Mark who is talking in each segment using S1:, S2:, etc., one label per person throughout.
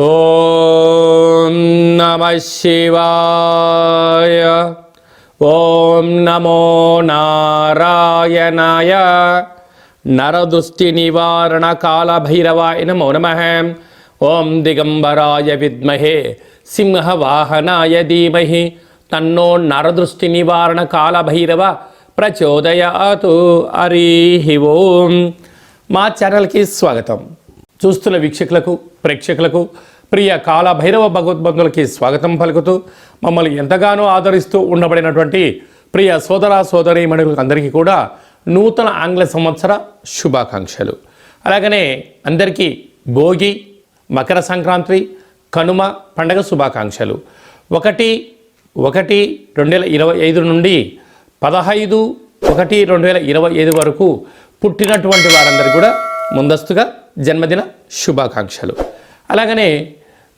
S1: ఓం నమః శివాయ. ఓం నమో నారాయణాయ. నరదృష్టి నివారణ కాళభైరవాయ నమో నమః. ఓం దిగంబరాయ విద్మహే సింహవాహనాయ ధీమహి తన్నో నరదృష్టి నివారణ కాళభైరవ ప్రచోదయాతు. హరి ఓం. మా ఛానల్కి స్వాగతం. చూస్తున్న వీక్షకులకు ప్రేక్షకులకు ప్రియ కాళభైరవ భగవద్బంధులకి స్వాగతం పలుకుతూ మమ్మల్ని ఎంతగానో ఆదరిస్తూ ఉండబడినటువంటి ప్రియ సోదర సోదరీమణులకు అందరికీ కూడా నూతన ఆంగ్ల సంవత్సర శుభాకాంక్షలు. అలాగనే అందరికీ భోగి, మకర సంక్రాంతి, కనుమ పండగ శుభాకాంక్షలు. 1/1/2025 నుండి 15/1/2025 వరకు పుట్టినటువంటి వారందరికీ కూడా ముందస్తుగా జన్మదిన శుభాకాంక్షలు. అలాగనే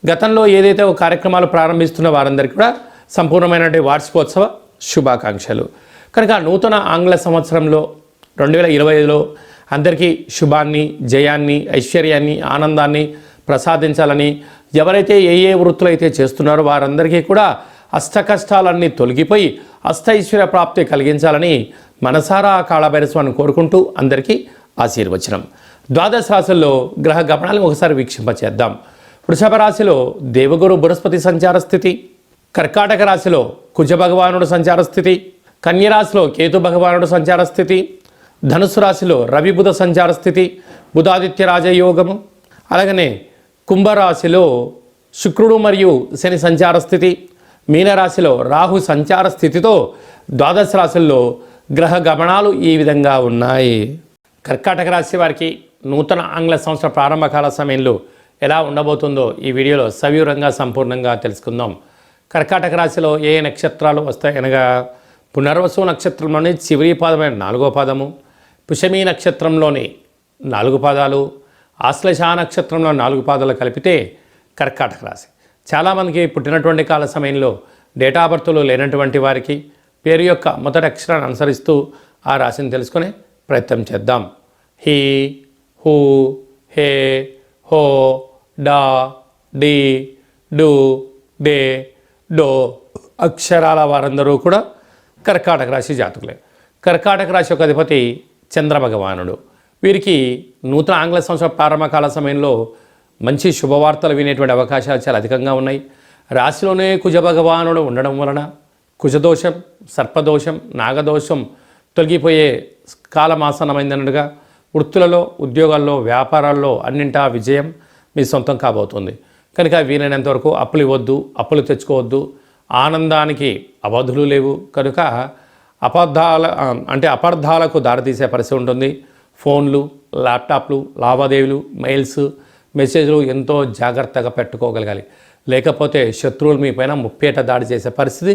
S1: గతంలో ఏదైతే కార్యక్రమాలు ప్రారంభిస్తున్న వారందరికీ కూడా సంపూర్ణమైనటువంటి వార్షికోత్సవ శుభాకాంక్షలు. కనుక నూతన ఆంగ్ల సంవత్సరంలో 2025లో అందరికీ శుభాన్ని, జయాన్ని, ఐశ్వర్యాన్ని, ఆనందాన్ని ప్రసాదించాలని, ఎవరైతే ఏ వృత్తులు అయితే చేస్తున్నారో వారందరికీ కూడా అష్ట కష్టాలన్నీ తొలగిపోయి అష్టైశ్వర్య ప్రాప్తి కలిగించాలని మనసారా కాళభైరస్వామిని కోరుకుంటూ అందరికీ ఆశీర్వచనం. ద్వాదశ రాశుల్లో గ్రహ గమనాలను ఒకసారి వీక్షింపచేద్దాం. వృషభ రాశిలో దేవగురు బృహస్పతి సంచార స్థితి, కర్కాటక రాశిలో కుజ భగవానుడు సంచార స్థితి, కన్యరాశిలో కేతు భగవానుడు సంచార స్థితి, ధనుసు రాశిలో రవి బుధ సంచార స్థితి, బుధాదిత్య రాజయోగము. అలాగనే కుంభరాశిలో శుక్రుడు మరియు శని సంచార స్థితి, మీనరాశిలో రాహు సంచార స్థితితో ద్వాదశ రాశుల్లో గ్రహ గమనాలు ఈ విధంగా ఉన్నాయి. కర్కాటక రాశి వారికి నూతన ఆంగ్ల సంవత్సర ప్రారంభకాల సమయంలో ఎలా ఉండబోతుందో ఈ వీడియోలో సవివరంగా సంపూర్ణంగా తెలుసుకుందాం. కర్కాటక రాశిలో ఏ నక్షత్రాలు వస్తాయి అనగా పునర్వసు నక్షత్రంలోని చివరి పాదమైన 4వ పాదము, పుష్యమీ నక్షత్రంలోని 4 పాదాలు, ఆశ్లేష నక్షత్రంలో 4 పాదాలు కలిపితే కర్కాటక రాశి. చాలామందికి పుట్టినటువంటి కాల సమయంలో డేటా బర్త్లు లేనటువంటి వారికి పేరు యొక్క మొదటి అక్షరాన్ని అనుసరిస్తూ ఆ రాశిని తెలుసుకునే ప్రయత్నం చేద్దాం. హీ, హూ, హే, హో, డా, డి, డు, డే, డో అక్షరాల వారందరూ కూడా కర్కాటక రాశి జాతకులే. కర్కాటక రాశి యొక్క అధిపతి చంద్రభగవానుడు. వీరికి నూతన ఆంగ్ల సంవత్సర ప్రారంభకాల సమయంలో మంచి శుభవార్తలు వినేటువంటి అవకాశాలు చాలా అధికంగా ఉన్నాయి. రాశిలోనే కుజ భగవానుడు ఉండడం వలన కుజదోషం, సర్పదోషం, నాగదోషం తొలగిపోయే కాలమాసనమైందన్నట్టుగా వృత్తులలో, ఉద్యోగాల్లో, వ్యాపారాల్లో అన్నింటా విజయం మీ సొంతం కాబోతుంది. కనుక వీలైనంత వరకు అప్పులు ఇవ్వద్దు, అప్పులు తెచ్చుకోవద్దు. ఆనందానికి అవధులు లేవు కనుక అపార్థాలకు దారితీసే పరిస్థితి ఉంటుంది. ఫోన్లు, ల్యాప్టాప్లు, లావాదేవీలు, మెయిల్స్, మెసేజ్లు ఎంతో జాగ్రత్తగా పెట్టుకోగలగాలి. లేకపోతే శత్రువులు మీ పైన ముప్పేట దాడి చేసే పరిస్థితి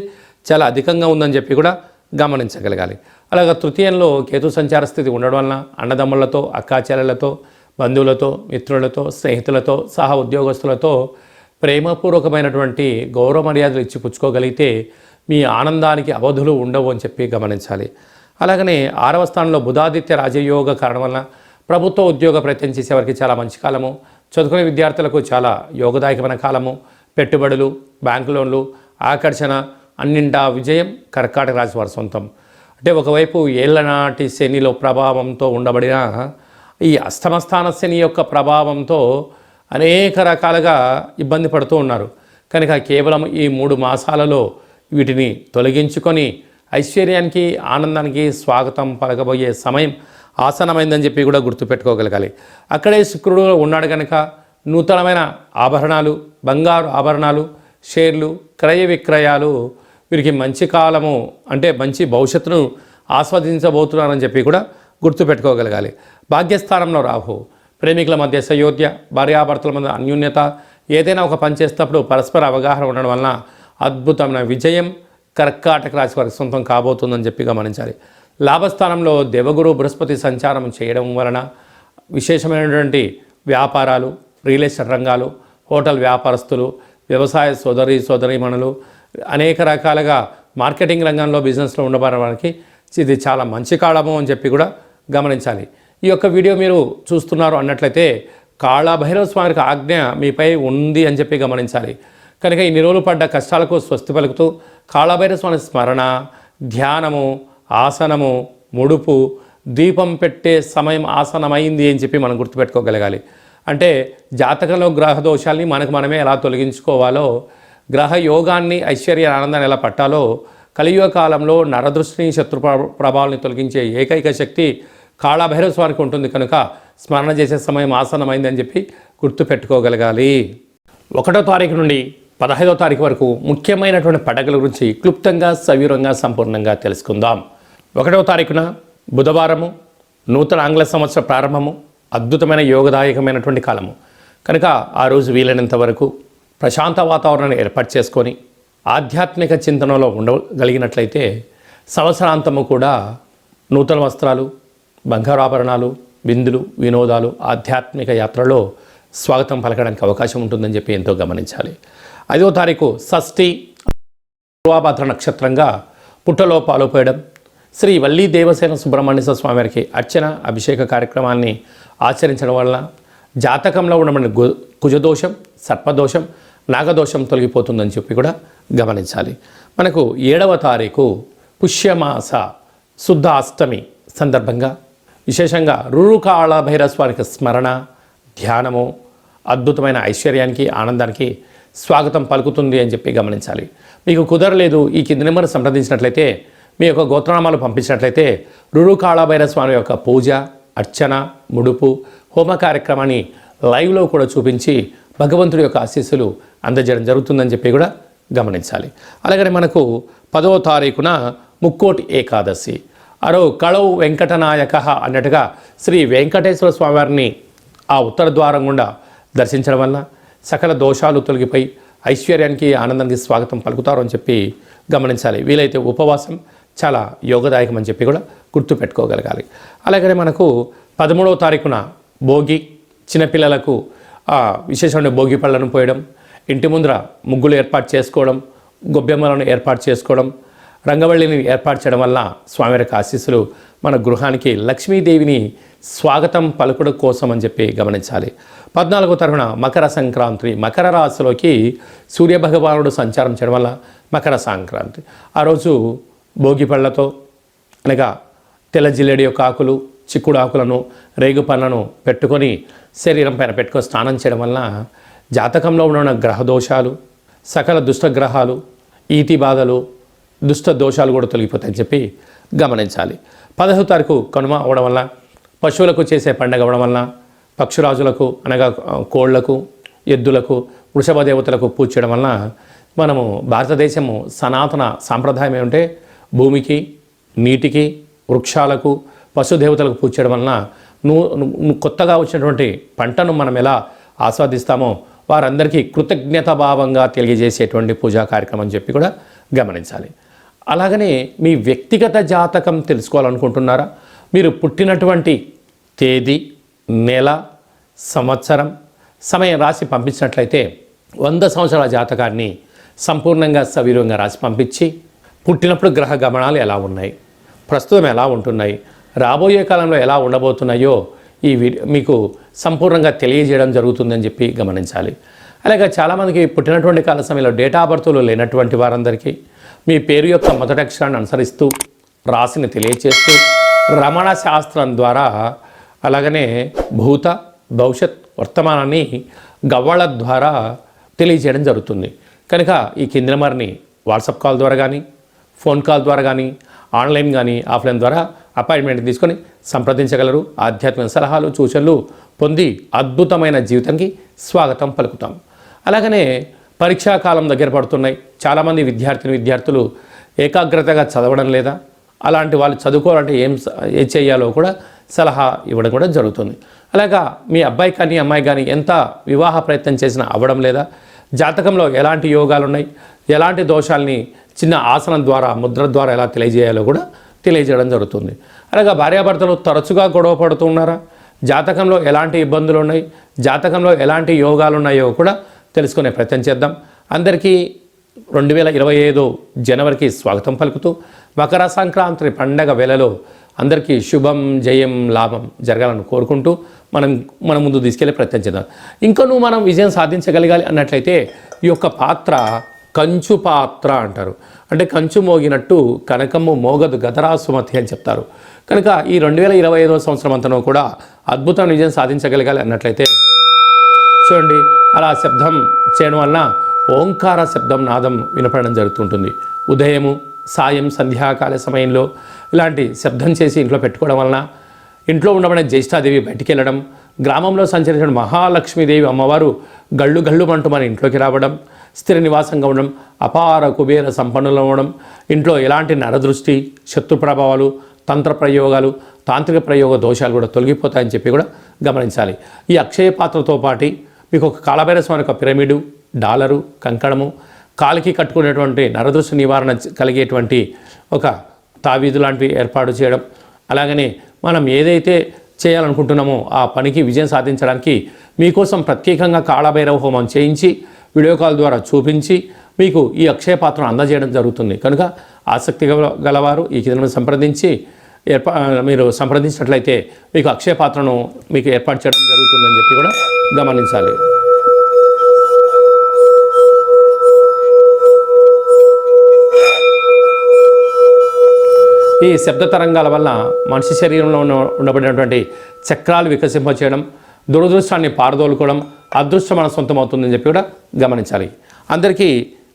S1: చాలా అధికంగా ఉందని చెప్పి కూడా గమనించగలగాలి. అలాగే తృతీయంలో కేతు సంచార స్థితి ఉండడం వలన అన్నదమ్ములతో, అక్కాచెల్లెలతో, బంధువులతో, మిత్రులతో, స్నేహితులతో, సహా ఉద్యోగస్తులతో ప్రేమపూర్వకమైనటువంటి గౌరవ మర్యాదలు ఇచ్చి పుచ్చుకోగలిగితే మీ ఆనందానికి అవధులు ఉండవు అని చెప్పి గమనించాలి. అలాగనే 6వ స్థానంలో బుధాదిత్య రాజయోగ కారణం వలన ప్రభుత్వ ఉద్యోగ ప్రయత్నం చేసేవారికి చాలా మంచి కాలము, చదువుకునే విద్యార్థులకు చాలా యోగదాయకమైన కాలము, పెట్టుబడులు, బ్యాంకు లోన్లు, ఆకర్షణ అన్నింటా విజయం కర్కాటక రాశి వారి సొంతం. అంటే ఒకవైపు ఏళ్లనాటి శనిలో ప్రభావంతో ఉండబడిన ఈ అష్టమస్థాన శని యొక్క ప్రభావంతో అనేక రకాలుగా ఇబ్బంది పడుతూ ఉన్నారు. కనుక కేవలం ఈ 3 మాసాలలో వీటిని తొలగించుకొని ఐశ్వర్యానికి, ఆనందానికి స్వాగతం పలకబోయే సమయం ఆసనమైందని చెప్పి కూడా గుర్తుపెట్టుకోగలగాలి. అక్కడే శుక్రుడు ఉన్నాడు కనుక నూతనమైన ఆభరణాలు, బంగారు ఆభరణాలు, షేర్లు, క్రయ విక్రయాలు వీరికి మంచి కాలము, అంటే మంచి భవిష్యత్తును ఆస్వాదించబోతున్నారని చెప్పి కూడా గుర్తుపెట్టుకోగలగాలి. భాగ్యస్థానంలో రాహు, ప్రేమికుల మధ్య సయోధ్య, భార్యాభర్తల మధ్య అన్యోన్యత, ఏదైనా ఒక పని చేసేటప్పుడు పరస్పర అవగాహన ఉండడం వలన అద్భుతమైన విజయం కర్కాటక రాశి వారికి సొంతం కాబోతుందని చెప్పి గమనించాలి. లాభస్థానంలో దేవగురు బృహస్పతి సంచారం చేయడం వలన విశేషమైనటువంటి వ్యాపారాలు, రియల్ ఎస్టేట్ రంగాలు, హోటల్ వ్యాపారస్తులు, వ్యవసాయ సోదరీమణులు, అనేక రకాలుగా మార్కెటింగ్ రంగంలో బిజినెస్లో ఉండబడే వారికి ఇది చాలా మంచి కాలము అని చెప్పి కూడా గమనించాలి. ఈ యొక్క వీడియో మీరు చూస్తున్నారు అన్నట్లయితే కాళభైరవ స్వామికి ఆజ్ఞ మీపై ఉంది అని చెప్పి గమనించాలి. కనుక ఇన్ని రోజులు పడ్డ కష్టాలకు స్వస్తి పలుకుతూ కాళభైరవ స్వామి స్మరణ, ధ్యానము, ఆసనము, ముడుపు, దీపం పెట్టే సమయం ఆసనమైంది అని చెప్పి మనం గుర్తుపెట్టుకోగలగాలి. అంటే జాతకంలో గ్రహ దోషాల్ని మనకు మనమే ఎలా తొలగించుకోవాలో, గ్రహ యోగాన్ని, ఐశ్వర్య ఆనందాన్ని ఎలా పట్టాలో, కలియుగ కాలంలో నరదృష్టిని, శత్రు ప్రభావాన్ని తొలగించే ఏకైక శక్తి కాళభైరవ స్వామికి ఉంటుంది. కనుక స్మరణ చేసే సమయం ఆసనమైంది అని చెప్పి గుర్తుపెట్టుకోగలగాలి. 1వ తారీఖు నుండి 15వ తారీఖు వరకు ముఖ్యమైనటువంటి పండుగల గురించి క్లుప్తంగా, సవివరంగా, సంపూర్ణంగా తెలుసుకుందాం. 1వ తారీఖున బుధవారము, నూతన ఆంగ్ల సంవత్సర ప్రారంభము, అద్భుతమైన యోగదాయకమైనటువంటి కాలము. కనుక ఆ రోజు వీలైనంత వరకు ప్రశాంత వాతావరణాన్ని ఏర్పాటు చేసుకొని ఆధ్యాత్మిక చింతనలో ఉండగలిగినట్లయితే సంవత్సరాంతము కూడా నూతన వస్త్రాలు, బంగారాభరణాలు, విందులు, వినోదాలు, ఆధ్యాత్మిక యాత్రలో స్వాగతం పలకడానికి అవకాశం ఉంటుందని చెప్పి ఎంతో గమనించాలి. 5వ తారీఖు షష్ఠి, పూర్వాభాద్ర నక్షత్రంగా పుట్టలో పాలు పోయడం, శ్రీ వల్లీ దేవసేన సుబ్రహ్మణ్య స్వామి వారికి అర్చన, అభిషేక కార్యక్రమాన్ని ఆచరించడం వల్ల జాతకంలో ఉన్న కుజదోషం, సర్పదోషం, నాగదోషం తొలగిపోతుందని చెప్పి కూడా గమనించాలి. మనకు 7వ తారీఖు పుష్యమాస శుద్ధ అష్టమి సందర్భంగా విశేషంగా కాళభైరవ స్వామికి స్మరణ, ధ్యానము అద్భుతమైన ఐశ్వర్యానికి, ఆనందానికి స్వాగతం పలుకుతుంది అని చెప్పి గమనించాలి. మీకు కుదరలేదు, ఈ కింది నెంబర్ సంప్రదించినట్లయితే, మీ యొక్క గోత్రనామాలు పంపించినట్లయితే కాళభైరవ స్వామి యొక్క పూజ, అర్చన, ముడుపు, హోమ కార్యక్రమాన్ని లైవ్లో కూడా చూపించి భగవంతుడి యొక్క ఆశీస్సులు అందజేయడం జరుగుతుందని చెప్పి కూడా గమనించాలి. అలాగనే మనకు 10వ తారీఖున ముక్కోటి ఏకాదశి, కళవు వెంకటనాయక అన్నట్టుగా శ్రీ వెంకటేశ్వర స్వామివారిని ఆ ఉత్తర ద్వారం గుండా దర్శించడం వల్ల సకల దోషాలు తొలగిపోయి ఐశ్వర్యానికి, ఆనందానికి స్వాగతం పలుకుతారు అని చెప్పి గమనించాలి. వీలైతే ఉపవాసం చాలా యోగదాయకం అని చెప్పి కూడా గుర్తుపెట్టుకోగలగాలి. అలాగనే మనకు 13వ తారీఖున భోగి, చిన్నపిల్లలకు విశేషమైన భోగి పళ్ళను పోయడం, ఇంటి ముందర ముగ్గులు ఏర్పాటు చేసుకోవడం, గొబ్బెమ్మలను ఏర్పాటు చేసుకోవడం, రంగవల్లిని ఏర్పాటు చేయడం వల్ల స్వామివారికి ఆశీస్సులు మన గృహానికి లక్ష్మీదేవిని స్వాగతం పలుకుడు కోసం అని చెప్పి గమనించాలి. 14వ తారీఖున మకర సంక్రాంతి, మకర రాశిలోకి సూర్యభగవానుడు సంచారం చేయడం వల్ల మకర సంక్రాంతి. ఆ రోజు భోగి పళ్ళతో అనగా తెల్ల జిల్లేడి యొక్క ఆకులు, చిక్కుడు ఆకులను, రేగు పండ్లను పెట్టుకొని శరీరం పైన పెట్టుకొని స్నానం చేయడం వల్ల జాతకంలో ఉన్న గ్రహ దోషాలు, సకల దుష్టగ్రహాలు, ఈతి బాధలు, దుష్ట దోషాలు కూడా తొలగిపోతాయని చెప్పి గమనించాలి. 15వ తారీఖు కనుమ అవ్వడం వల్ల, పశువులకు చేసే పండగ అవ్వడం వల్ల, పక్షురాజులకు అనగా కోళ్లకు, ఎద్దులకు, వృషభ దేవతలకు పూజ చేయడం వల్ల మనము భారతదేశము సనాతన సాంప్రదాయం ఏమంటే భూమికి, నీటికి, వృక్షాలకు, పశుదేవతలకు పూజ చేయడం వలన కొత్తగా వచ్చినటువంటి పంటను మనం ఎలా ఆస్వాదిస్తామో వారందరికీ కృతజ్ఞత భావంగా తెలియజేసేటువంటి పూజా కార్యక్రమం అని చెప్పి కూడా గమనించాలి. అలాగనే మీ వ్యక్తిగత జాతకం తెలుసుకోవాలనుకుంటున్నారా? మీరు పుట్టినటువంటి తేదీ, నెల, సంవత్సరం, సమయం రాసి పంపించినట్లయితే 100 సంవత్సరాల జాతకాన్ని సంపూర్ణంగా సవివరంగా రాసి పంపించి, పుట్టినప్పుడు గ్రహ గమనాలు ఎలా ఉన్నాయి, ప్రస్తుతం ఎలా ఉంటున్నాయి, రాబోయే కాలంలో ఎలా ఉండబోతున్నాయో ఈ మీకు సంపూర్ణంగా తెలియజేయడం జరుగుతుందని చెప్పి గమనించాలి. అలాగే చాలామందికి పుట్టినటువంటి కాల సమయంలో డేటా ఆఫ్ బర్త్లు లేనటువంటి వారందరికీ మీ పేరు యొక్క మొదటి అక్షరాన్ని అనుసరిస్తూ రాశిని తెలియచేస్తూ రమణ శాస్త్రం ద్వారా అలాగనే భూత, భవిష్యత్, వర్తమానాన్ని గవ్వళ ద్వారా తెలియజేయడం జరుగుతుంది. కనుక ఈ కింది నెంబర్ని వాట్సాప్ కాల్ ద్వారా కానీ, ఫోన్ కాల్ ద్వారా కానీ, ఆన్లైన్ కానీ, ఆఫ్లైన్ ద్వారా అపాయింట్మెంట్ తీసుకొని సంప్రదించగలరు. ఆధ్యాత్మిక సలహాలు, సూచనలు పొంది అద్భుతమైన జీవితానికి స్వాగతం పలుకుతాం. అలాగనే పరీక్షాకాలం దగ్గర పడుతున్నాయి. చాలామంది విద్యార్థులు ఏకాగ్రతగా చదవడం లేదా, అలాంటి వాళ్ళు చదువుకోవాలంటే ఏం చేయాలో కూడా సలహా ఇవ్వడం కూడా జరుగుతుంది. అలాగా మీ అబ్బాయి కానీ అమ్మాయి కానీ ఎంత వివాహ ప్రయత్నం చేసినా అవ్వడం లేదా, జాతకంలో ఎలాంటి యోగాలు ఉన్నాయి, ఎలాంటి దోషాలని చిన్న ఆసనం ద్వారా, ముద్ర ద్వారా ఎలా తెలియజేయాలో కూడా తెలియజేయడం జరుగుతుంది. అలాగా భార్యాభర్తలు తరచుగా గొడవ పడుతూ ఉన్నారా, జాతకంలో ఎలాంటి ఇబ్బందులు ఉన్నాయి, జాతకంలో ఎలాంటి యోగాలు ఉన్నాయో కూడా తెలుసుకునే ప్రయత్నం చేద్దాం. అందరికీ 2025 జనవరికి స్వాగతం పలుకుతూ మకర సంక్రాంతి పండగ వేళలో అందరికీ శుభం, జయం, లాభం జరగాలని కోరుకుంటూ మన ముందు తీసుకెళ్లే ప్రయత్నం చేద్దాం. ఇంకనూ మనం విజయం సాధించగలగాలి అన్నట్లయితే ఈ యొక్క పాత్ర కంచు పాత్ర అంటారు. అంటే కంచు మోగినట్టు కనకము మోగదు గదరా సుమతి అని చెప్తారు. కనుక ఈ 2025వ సంవత్సరం అంతనూ కూడా అద్భుతమైన విజయం సాధించగలగాలి అన్నట్లయితే చూడండి, అలా శబ్దం చేయడం వలన ఓంకార శబ్దం నాదం వినపడడం జరుగుతుంటుంది. ఉదయము, సాయం, సంధ్యాకాల సమయంలో ఇలాంటి శబ్దం చేసి ఇంట్లో పెట్టుకోవడం వలన ఇంట్లో ఉండబడే జ్యేష్ఠాదేవి బయటికి వెళ్ళడం, గ్రామంలో సంచరించిన మహాలక్ష్మీదేవి అమ్మవారు గళ్ళు గళ్ళుమంటూ మన ఇంట్లోకి రావడం, స్థిర నివాసంగా ఉండడం, అపార కుబేర సంపన్నులు అవ్వడం, ఇంట్లో ఎలాంటి నరదృష్టి, శత్రు ప్రభావాలు, తంత్ర ప్రయోగాలు, తాంత్రిక ప్రయోగ దోషాలు కూడా తొలగిపోతాయని చెప్పి కూడా గమనించాలి. ఈ అక్షయ పాత్రతో పాటు మీకు ఒక కాళభైరస్వామి ఒక పిరమిడు, డాలరు, కంకణము, కాలికి కట్టుకునేటువంటి నరదృష్టి నివారణ కలిగేటువంటి ఒక తావీదు లాంటివి ఏర్పాటు చేయడం, అలాగనే మనం ఏదైతే చేయాలనుకుంటున్నామో ఆ పనికి విజయం సాధించడానికి మీకోసం ప్రత్యేకంగా కాళభైరవ హోమం చేయించి వీడియో కాల్ ద్వారా చూపించి మీకు ఈ అక్షయ పాత్రను అందజేయడం జరుగుతుంది. కనుక ఆసక్తి గలవారు ఈ కింద సంప్రదించి మీరు సంప్రదించినట్లయితే మీకు అక్షయ పాత్రను మీకు ఏర్పాటు చేయడం జరుగుతుందని చెప్పి కూడా గమనించాలి. ఈ శబ్ద తరంగాల వల్ల మనిషి శరీరంలో ఉండబడినటువంటి చక్రాలు వికసింపచేయడం, దురదృష్టాన్ని పారదోలుకోవడం, అదృష్టం మన సొంతం అవుతుందని చెప్పి కూడా గమనించాలి. అందరికీ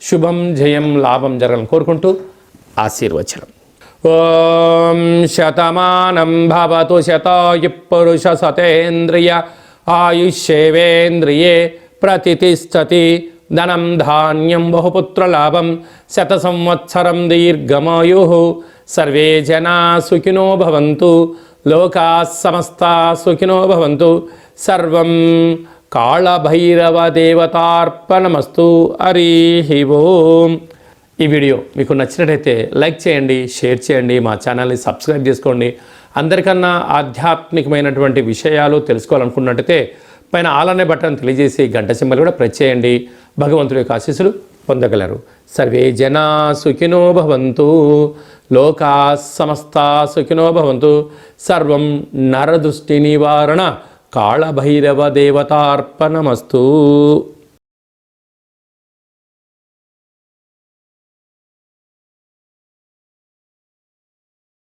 S1: శుభం, జయం, లాభం జరగాలని కోరుకుంటూ ఆశీర్వచనం. ఓం శతమానం భవతు శతాయు పురుష సతేంద్రియ ఆయుష్యేవేంద్రియే ప్రతిష్టతి ధనం ధాన్యం బహుపుత్రలాభం శత సంవత్సరం దీర్ఘమాయు సర్వే జనా సుఖినో భవంతు లోకా సమస్తా సుఖినో భవంతు సర్వం కాళభైరవ దేవతార్పణమస్తు. హరి ఓం. ఈ వీడియో మీకు నచ్చినట్టయితే లైక్ చేయండి, షేర్ చేయండి, మా ఛానల్ని సబ్స్క్రైబ్ చేసుకోండి. అందరికన్నా ఆధ్యాత్మికమైనటువంటి విషయాలు తెలుసుకోవాలనుకున్నట్టయితే పైన ఆల్ అనే బటన్ తెలియజేసి గంట సింబల్ కూడా ప్రెస్ చేయండి. భగవంతుడి యొక్క ఆశీస్సులు పొందగలరు. సర్వే జనా సుఖినో భవంతు లోకా సమస్తా సుఖినో భవంతు సర్వం నరదృష్టి నివారణ కాళభైరవ దేవతార్పణమస్తు.